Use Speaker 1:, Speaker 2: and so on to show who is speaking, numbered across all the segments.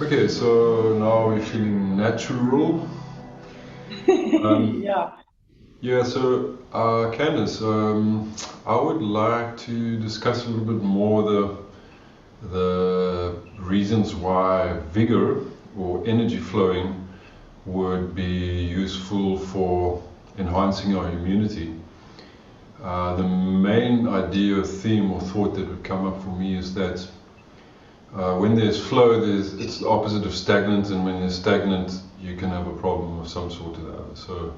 Speaker 1: Okay, so now we're feeling natural. Um,
Speaker 2: Yeah.
Speaker 1: yeah, so Candace, I would like to discuss a little bit more the reasons why vigor or energy flowing would be useful for enhancing our immunity. The main idea, theme, or thought that would come up for me is that when there's flow, it's the opposite of stagnant, and when there's stagnant, you can have a problem of some sort or the other. So,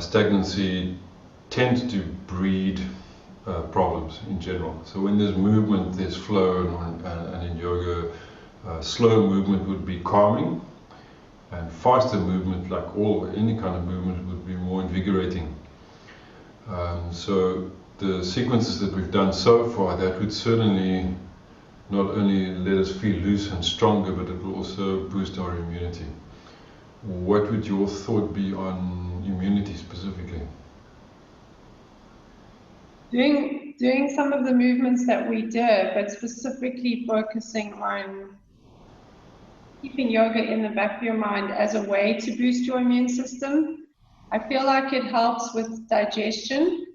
Speaker 1: stagnancy tends to breed problems in general. So, when there's movement, there's flow, and in yoga, slow movement would be calming, and faster movement, like any kind of movement, would be more invigorating. So, the sequences that we've done so far, that would certainly not only let us feel loose and stronger, but it will also boost our immunity. What would your thought be on immunity specifically?
Speaker 2: Doing some of the movements that we did, but specifically focusing on keeping yoga in the back of your mind as a way to boost your immune system. I feel like it helps with digestion.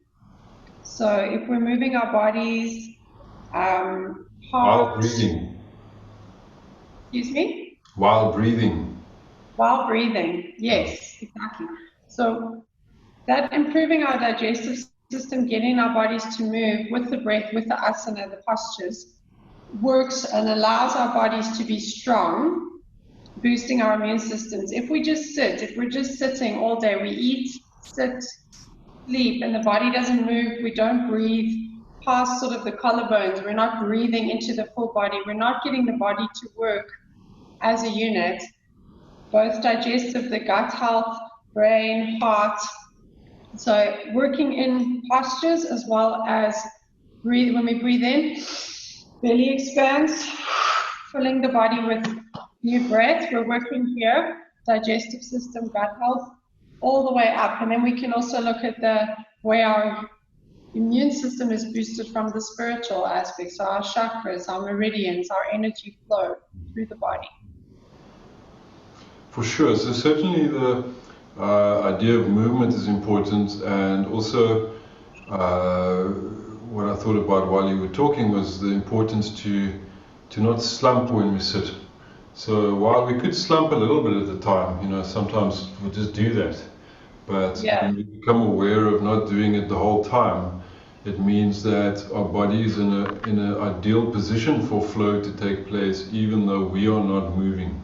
Speaker 2: So if we're moving our bodies,
Speaker 1: While
Speaker 2: heart,
Speaker 1: breathing.
Speaker 2: excuse me,
Speaker 1: While breathing.
Speaker 2: while breathing.
Speaker 1: Yeah.
Speaker 2: Yes, exactly. So that improving our digestive system, getting our bodies to move with the breath, with the asana, the postures, works and allows our bodies to be strong, boosting our immune systems. If we just sit, if we're just sitting all day, we eat, sit, sleep, and the body doesn't move, we don't breathe past sort of the collarbones, we're not breathing into the full body, we're not getting the body to work as a unit, both digestive, the gut health, brain, heart. So working in postures as well as breathe. When we breathe in, belly expands, filling the body with new breath. We're working here, digestive system, gut health, all the way up. And then we can also look at the way our immune system is boosted from the spiritual aspects, so our chakras, our meridians, our energy flow through the body.
Speaker 1: For sure. So certainly the idea of movement is important, and also what I thought about while you were talking was the importance to not slump when we sit. So while we could slump a little bit at the time, sometimes we just do that. But
Speaker 2: Yeah.
Speaker 1: when we become aware of not doing it the whole time, it means that our body is in an ideal position for flow to take place, even though we are not moving.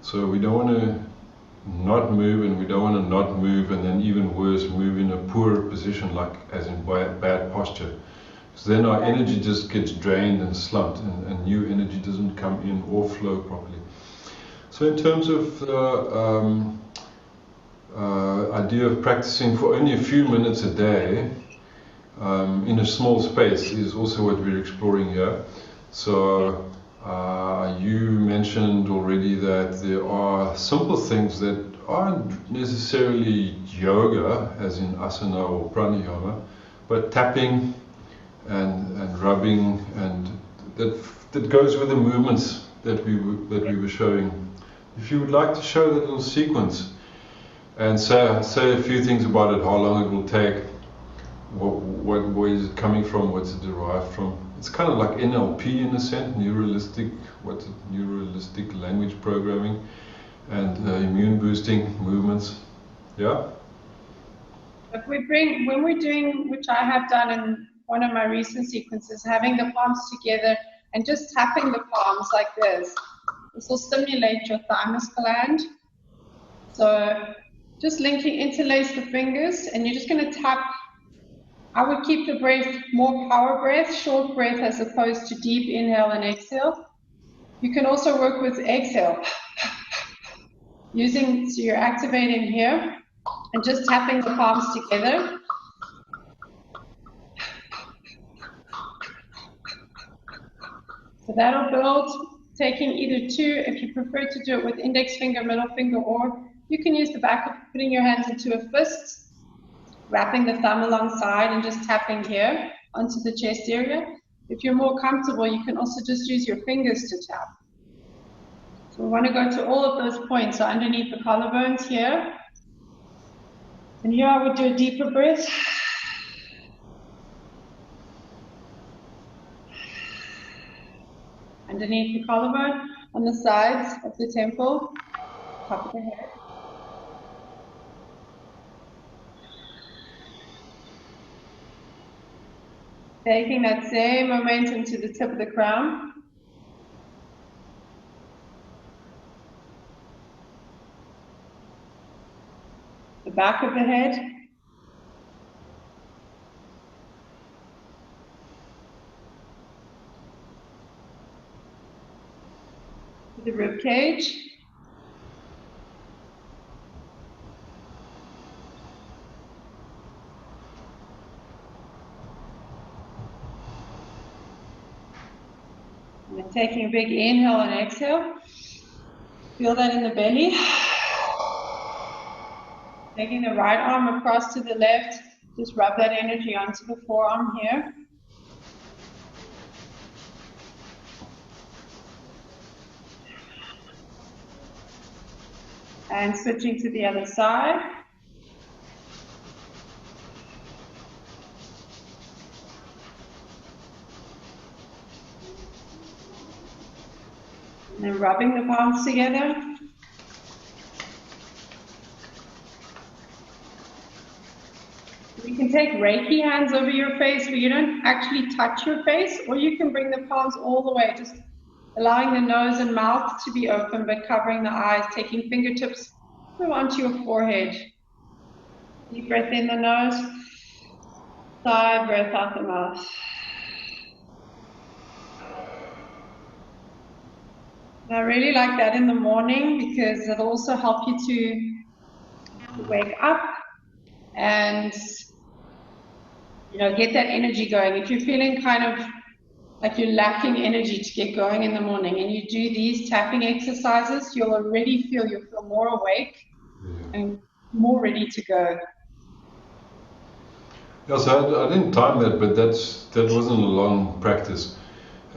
Speaker 1: So we don't want to not move, and we don't want to not move, and then even worse, move in a poor position, like as in bad posture. Because then our energy just gets drained and slumped, and new energy doesn't come in or flow properly. So in terms of the idea of practicing for only a few minutes a day in a small space is also what we're exploring here. So you mentioned already that there are simple things that aren't necessarily yoga, as in asana or pranayama, but tapping and rubbing, and that goes with the movements that we were showing. If you would like to show that little sequence and say a few things about it, how long it will take, where is it coming from, what's it derived from. It's kind of like NLP in a sense, neuralistic language programming, and immune boosting movements. Yeah.
Speaker 2: If we bring, when we're doing, which I have done in one of my recent sequences, having the palms together and just tapping the palms like this will stimulate your thymus gland. So just interlace the fingers, and you're just going to tap. I would keep the breath more power breath, short breath, as opposed to deep inhale and exhale. You can also work with exhale, so you're activating here and just tapping the palms together. So that'll build, taking either two, if you prefer to do it with index finger, middle finger, or you can use the back of putting your hands into a fist, wrapping the thumb alongside and just tapping here onto the chest area. If you're more comfortable, you can also just use your fingers to tap. We want to go to all of those points, so underneath the collarbones here. And here I would do a deeper breath. Underneath the collarbone, on the sides of the temple, top of the head. Taking that same momentum to the tip of the crown. The back of the head. The rib cage. And taking a big inhale and exhale. Feel that in the belly. Taking the right arm across to the left. Just rub that energy onto the forearm here. And switching to the other side. And then rubbing the palms together. You can take Reiki hands over your face where you don't actually touch your face, or you can bring the palms all the way, just allowing the nose and mouth to be open, but covering the eyes, taking fingertips onto your forehead. Deep breath in the nose, sigh, breath out the mouth. And I really like that in the morning because it'll also help you to wake up and get that energy going. If you're feeling kind of like you're lacking energy to get going in the morning and you do these tapping exercises, you'll feel more awake and more ready to go.
Speaker 1: Yeah, so I didn't time that, but that wasn't a long practice.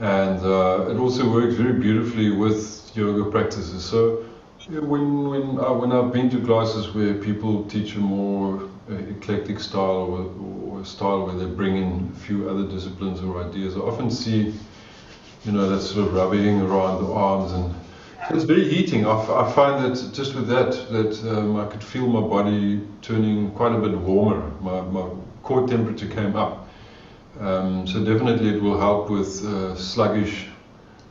Speaker 1: And it also works very beautifully with yoga practices. So when I've been to classes where people teach a more eclectic style or a style where they bring in a few other disciplines or ideas, I often see, that sort of rubbing around the arms, and it's very heating. I find that just with that I could feel my body turning quite a bit warmer. My core temperature came up. So definitely it will help with sluggish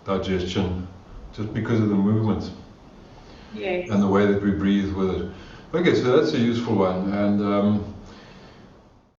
Speaker 1: digestion just because of the movement.
Speaker 2: Yes.
Speaker 1: And the way that we breathe with it. Okay, so that's a useful one. And